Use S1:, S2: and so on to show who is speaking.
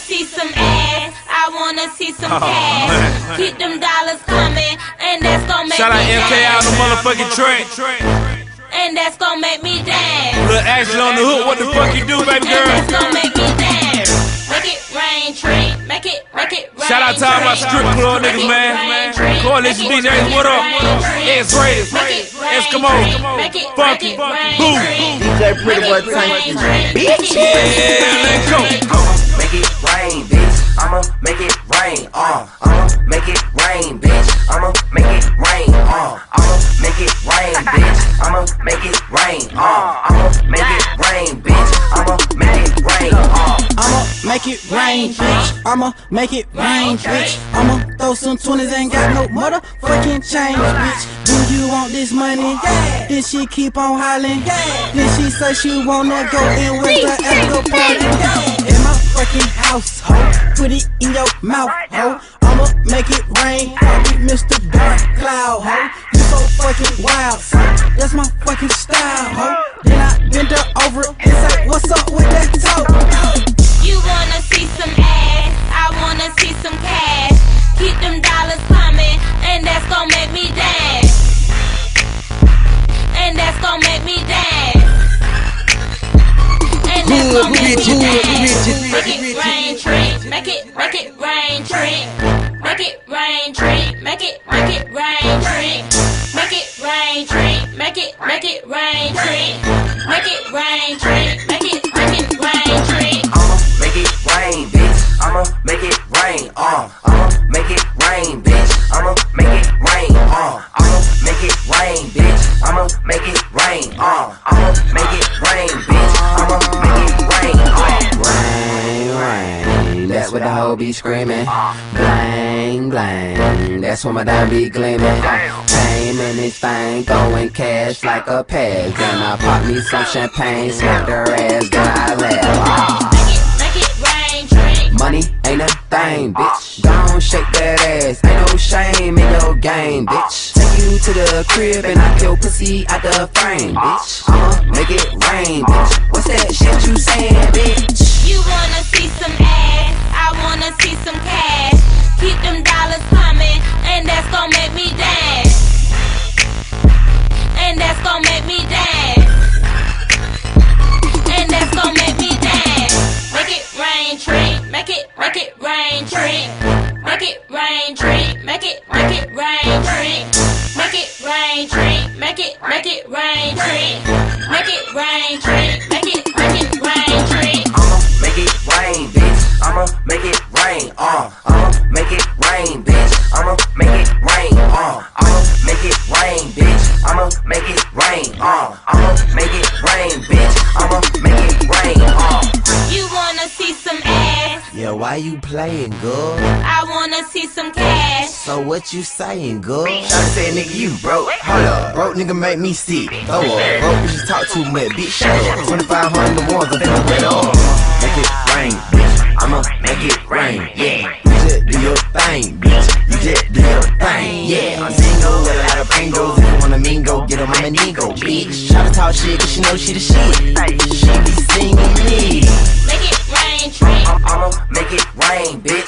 S1: see some ass, I wanna see some cash. Keep them dollars coming, and that's gon' make
S2: shout out
S1: me
S2: MK out the motherfucking track.
S1: and that's gon' make me dance.
S2: Lil' Ashley on the hook, what the fuck you do, baby girl?
S1: And that's gon' make me dance. Make it rain, treat. Make it rain.
S2: Shout out to all my strip club niggas, man. Coalition DJs, what up? X-Rated, Eskimo, Funky, Boo.
S3: DJ Pretty Boy Tank, bitch.
S2: Yeah, let's go.
S4: Make it rain, bitch. I'ma make it rain. I'ma make it rain, bitch. I'ma make it rain. I'ma make it rain, bitch. I'ma make it rain. I'ma make it rain, bitch. I'ma make it rain.
S3: I'ma make it rain, bitch. I'ma make it rain, bitch. I'ma throw some 20s, ain't got no motherfucking change, bitch. Do you want this money? Yeah. Then she keep on hollering. Yeah. Then she say she wanna go in with the after party. Yeah. In my fucking house, ho. Put it in your mouth, ho. I'ma make it rain. Call me Mr. Dark Cloud, ho. You so fucking wild, son. That's my fucking style, ho. Then I bend her over and say, what's up with that toe?
S1: You wanna see some ass, I wanna see some cash. Keep them dollars coming, and that's gon' make me dance. And that's gon' make me dance. And that's gon' make me dance. Make it rain, treat. Make it rain, treat. Make it rain, treat. Make it rain, treat. Make it rain, treat. Make it rain, treat. Make it rain, treat. Make it rain, treat.
S4: I'ma make it rain, bitch. I'ma make it rain. I'ma make it rain, bitch. I'ma make it rain. I'ma make it rain, bitch. I'ma make it rain. I'ma make it rain, bitch. I'ma make it rain.
S5: Rain, rain, that's what the hoe be screaming. Blang, blang, that's when my dime be gleaming. Came in this thing, going cash like a pass. Then I pop me some champagne, smack her ass, then I laugh.
S1: Make it rain, treat.
S5: Money ain't a thing, bitch. Don't shake that ass, ain't no shame in your game, bitch. Take you to the crib and knock your pussy out the frame, bitch. I'ma make it rain, bitch. What's that shit you saying, bitch?
S1: You wanna see some ass, I wanna see some cash. Keep them dollars coming, and that's gon' make me dance. And that's gon' make me dance. And that's gon' make me dance. Make it rain, treat. Make it rain, treat. Make it rain, treat. Make it rain, treat. Make it rain, treat. Make it rain, treat. Make it rain, treat. Make it rain, treat.
S4: I'ma make it rain, bitch. I'ma make it rain. I'ma make it rain, bitch. I'ma make it rain. I'ma make it rain, bitch. I'ma make it rain. I'ma make it rain, bitch. I'ma make it rain.
S1: You wanna see some ass,
S5: Yeah, why you playing, girl?
S1: I wanna see some cash.
S5: So what you saying, girl?
S3: Shawty said, nigga, you broke. Hold up, broke nigga make me sick. Throw up, broke bitches talk too much, bitch. Shut up. 2,500 the ones I'm finna wet up. Make it rain, bitch. I'ma make it rain, yeah. You just do your thing, bitch. You just do your thing, yeah. I'm single with a lot of bangles. If you wanna mingle, get on my amigo, bitch. Shawty talk shit, cause she know she the shit. She be singing me.
S1: Make it rain, treat.
S4: I'ma make it rain, bitch.